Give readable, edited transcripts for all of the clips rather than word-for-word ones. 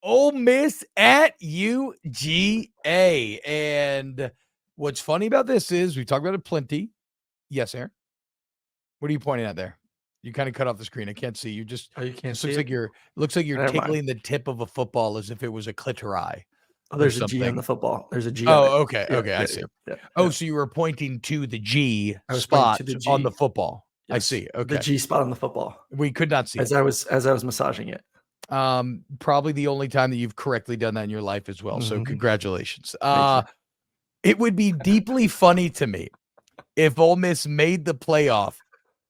Ole Miss at UGA. And what's funny about this is we talked about it plenty. Yes, Aaron. What are you pointing at there? You kind of cut off the screen. I can't see. You just you can't looks like you're tickling the tip of a football as if it was a clitori. Oh, there's a G on the football. There's a G. Oh, okay. Okay. I see. So you were pointing to the G spot on the football. Yes. I see. Okay. The G spot on the football. We could not see as I was massaging it. Probably the only time that you've correctly done that in your life as well. Mm-hmm. So congratulations. It would be deeply funny to me if Ole Miss made the playoff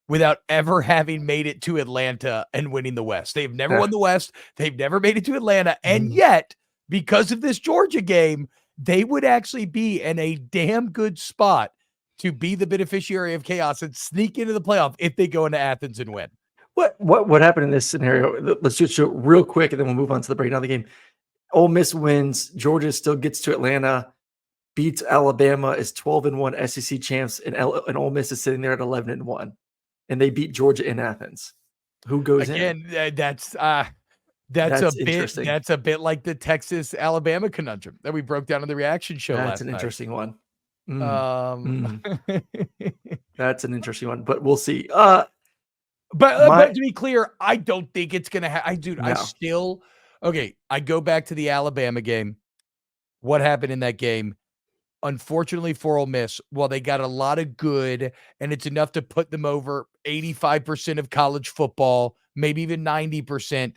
without ever having made it to Atlanta and winning the West. They've never won the West. They've never made it to Atlanta. And yet, because of this Georgia game, they would actually be in a damn good spot to be the beneficiary of chaos and sneak into the playoff if they go into Athens and win. What happened in this scenario? Let's just do it real quick, and then we'll move on to the breakdown of the game. Ole Miss wins. Georgia still gets to Atlanta, beats Alabama, is 12-1 SEC champs, and Ole Miss is sitting there at 11-1. And they beat Georgia in Athens. Who goes in? Again, that's a bit like the Texas Alabama conundrum that we broke down in the reaction show last night. That's an interesting one. That's an interesting one, but we'll see. But to be clear, I don't think it's gonna happen. I go back to the Alabama game. What happened in that game? Unfortunately for Ole Miss, while they got a lot of good, and it's enough to put them over 85% of college football, maybe even 90%,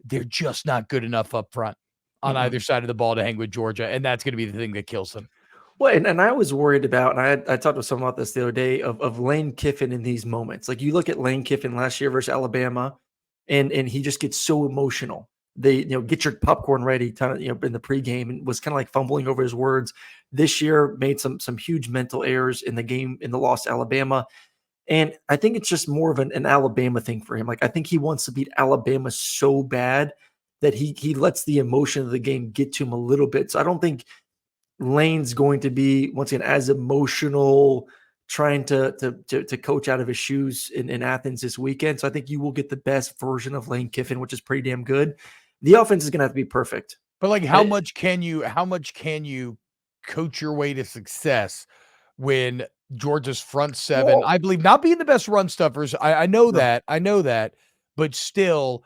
they're just not good enough up front on either side of the ball to hang with Georgia, and that's going to be the thing that kills them. Well, and I was worried about, and I talked to someone about this the other day, of Lane Kiffin in these moments. Like, you look at Lane Kiffin last year versus Alabama, and he just gets so emotional. They, get your popcorn ready, kind of, in the pregame, and was kind of like fumbling over his words. This year made some huge mental errors in the game, in the loss to Alabama. And I think it's just more of an Alabama thing for him. Like, I think he wants to beat Alabama so bad that he lets the emotion of the game get to him a little bit. So I don't think Lane's going to be, once again, as emotional, trying to coach out of his shoes in Athens this weekend. So I think you will get the best version of Lane Kiffin, which is pretty damn good. The offense is going to have to be perfect. But like, how much can you coach your way to success when Georgia's front seven, I believe, not being the best run stuffers? I know that, but still,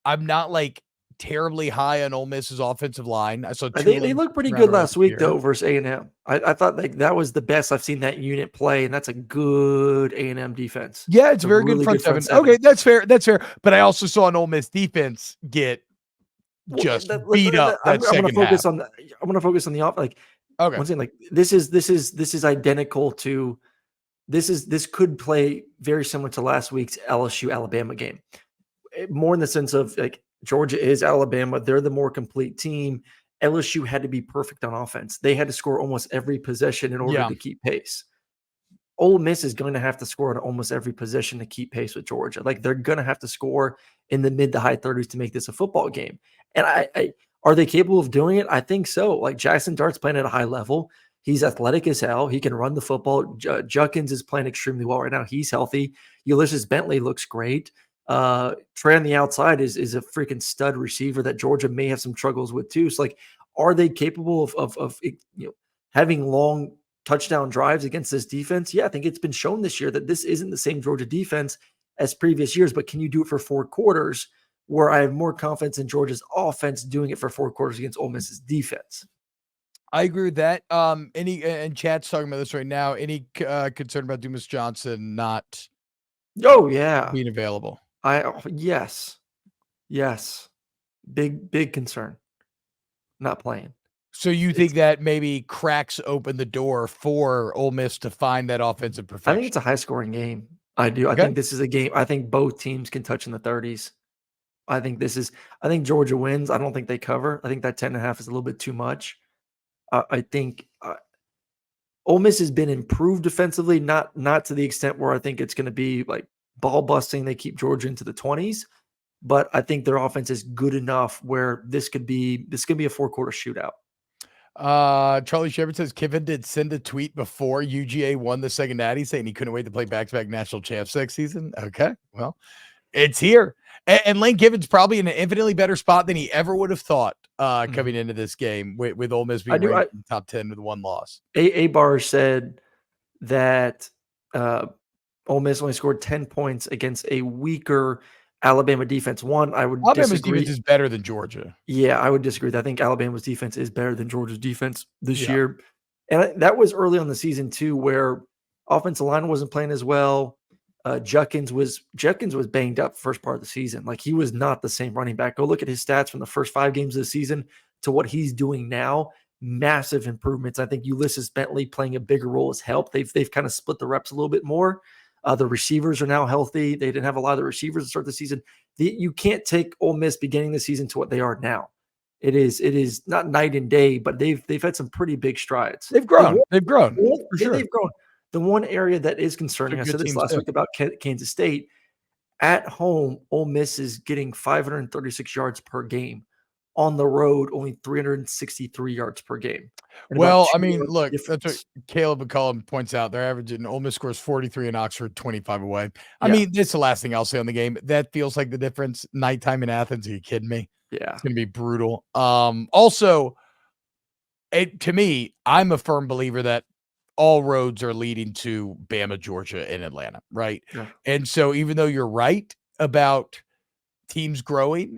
I'm not like terribly high on Ole Miss's offensive line. I saw they looked pretty good last week though versus A&M. I thought like that was the best I've seen that unit play, and that's a good A&M defense. Yeah, it's a very really good front seven. Okay, that's fair. But I also saw an Ole Miss defense get beat up. I'm going to focus on the offense. Like, okay, once again, like this is identical to this could play very similar to last week's LSU Alabama game, more in the sense of like, Georgia is Alabama. They're the more complete team. LSU had to be perfect on offense. They had to score almost every possession in order to keep pace. Ole Miss is going to have to score on almost every possession to keep pace with Georgia. Like, they're going to have to score in the mid to high 30s to make this a football game. And I are they capable of doing it? I think so. Like, Jackson Dart's playing at a high level. He's athletic as hell. He can run the football. Judkins is playing extremely well right now. He's healthy. Ulysses Bentley looks great. Trey on the outside is a freaking stud receiver that Georgia may have some struggles with too. So, like, are they capable of having long touchdown drives against this defense? Yeah, I think it's been shown this year that this isn't the same Georgia defense as previous years, but can you do it for 4 quarters, where I have more confidence in Georgia's offense doing it for 4 quarters against Ole Miss's defense? I agree with that. And chat's talking about this right now. Any concern about Dumas Johnson not being available? Yes. Big concern. Not playing. So you think that maybe cracks open the door for Ole Miss to find that offensive perfection? I think it's a high scoring game. I do. Okay. I think this is a game. I think both teams can touch in the 30s. I think Georgia wins. I don't think they cover. I think that 10.5 is a little bit too much. I think Ole Miss has been improved defensively, not to the extent where I think it's going to be like ball busting. They keep Georgia into the 20s, but I think their offense is good enough where this could be a 4-quarter shootout. Charlie Shepard says Kiffin did send a tweet before UGA won the second natty saying he couldn't wait to play back-to-back national champs next season. Okay, well, it's here. And Lane Kiffin's probably in an infinitely better spot than he ever would have thought coming into this game with Ole Miss being ranked in the top 10 with one loss. A-Bar said that Ole Miss only scored 10 points against a weaker Alabama defense. Alabama's defense is better than Georgia. Yeah, I would disagree. I think Alabama's defense is better than Georgia's defense this year. And that was early on the season too, where offensive line wasn't playing as well. Judkins was banged up first part of the season. Like, he was not the same running back. Go look at his stats from the first 5 games of the season to what he's doing now. Massive improvements. I think Ulysses Bentley playing a bigger role has helped. They've kind of split the reps a little bit more. The receivers are now healthy. They didn't have a lot of the receivers to start the season. You can't take Ole Miss beginning the season to what they are now. It is not night and day, but they've had some pretty big strides. They've grown. For sure. They've grown. The one area that is concerning, I said this last week about Kansas State, at home, Ole Miss is getting 536 yards per game. On the road, only 363 yards per game. Well, I mean, look, that's what Caleb McCollum points out. They're averaging, Ole Miss scores 43 in Oxford, 25 away. I mean, this is the last thing I'll say on the game. That feels like the difference. Nighttime in Athens. Are you kidding me? Yeah. It's going to be brutal. Also, to me, I'm a firm believer that all roads are leading to Bama, Georgia, and Atlanta, right? Yeah. And so even though you're right about teams growing,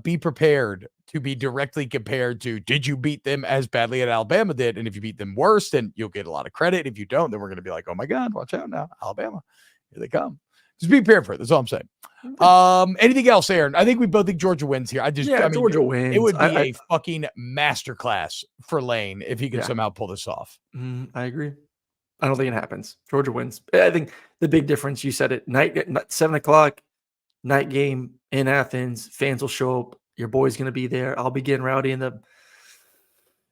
be prepared to be directly compared to, did you beat them as badly as Alabama did? And if you beat them worse, then you'll get a lot of credit. If you don't, then we're going to be like, oh my God, watch out now, Alabama, here they come. Just be prepared for it. That's all I'm saying. Anything else, Aaron? I think we both think Georgia wins here. Georgia wins. It would be a fucking masterclass for Lane if he could somehow pull this off. I agree. I don't think it happens. Georgia wins. I think the big difference, you said it, 7:00, night game in Athens. Fans will show up. Your boy's going to be there. I'll be getting rowdy in the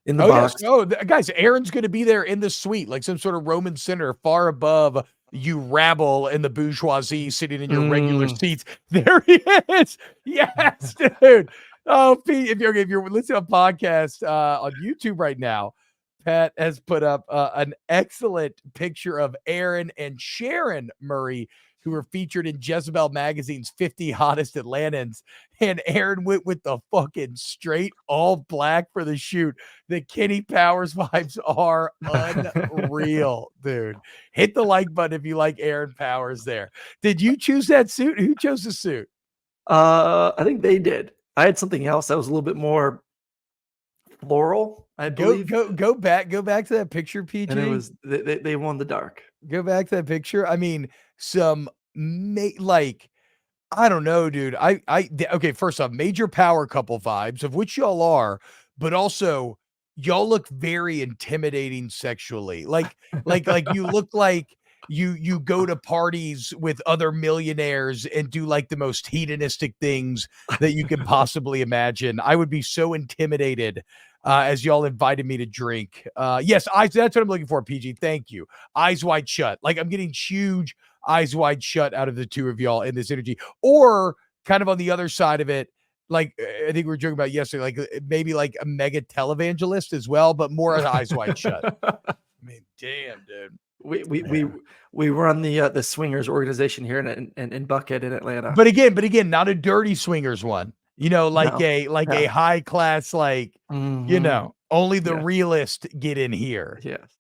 box. Yes. Oh, guys, Aaron's going to be there in the suite, like some sort of Roman center far above you rabble and the bourgeoisie sitting in your regular seats. There he is. Yes, dude. Oh, Pete, if you're listening to a podcast on YouTube right now, Pat has put up an excellent picture of Aaron and Sharon Murray, who were featured in Jezebel Magazine's 50 Hottest Atlantans. And Aaron went with the fucking straight all black for the shoot. The Kenny Powers vibes are unreal, dude. Hit the like button if you like Aaron Powers there. Did you choose that suit? Who chose the suit? I think they did. I had something else that was a little bit more floral, I believe. Go back to that picture, PG. And it was they won the dark. Go back to that picture. I mean, I don't know, dude. Okay, first off, major power couple vibes, of which y'all are, but also y'all look very intimidating sexually. Like you look like you go to parties with other millionaires and do like the most hedonistic things that you can possibly imagine. I would be so intimidated as y'all invited me to drink. Yes, that's what I'm looking for, PG. Thank you. Eyes wide shut. Like, I'm getting huge eyes wide shut out of the two of y'all in this energy. Or kind of on the other side of it, like I think we were joking about yesterday, like maybe like a mega televangelist as well, but more eyes wide shut. I mean, damn, dude. We run the swingers organization here in Buckhead in Atlanta. But again, not a dirty swingers one. You know, like a high class, like, you know, only the realist get in here. Yes.